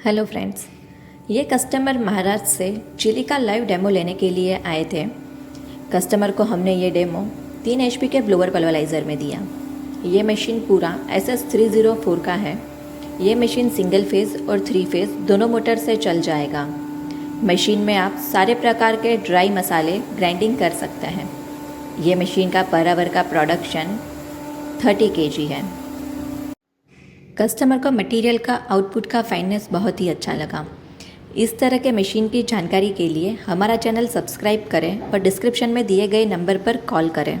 Hello friends, ये customer Maharashtra से chilli का लाइव डेमो लेने के लिए आए थे। कस्टमर को हमने ये डेमो 3 HP के ब्लोअर पल्वराइज़र में दिया। ये मशीन पूरा SS304 का है। ये मशीन सिंगल फेज़ और 3 फेज़ दोनों मोटर से चल जाएगा। मशीन में आप सारे प्रकार के ड्राई मसाले ग्राइंडिंग कर सकते हैं। ये मशीन का पर आवर का प्रोडक्शन 30 kg है। कस्टमर को मटेरियल का आउटपुट का फाइननेस बहुत ही अच्छा लगा। इस तरह के मशीन की जानकारी के लिए हमारा चैनल सब्सक्राइब करें और डिस्क्रिप्शन में दिए गए नंबर पर कॉल करें।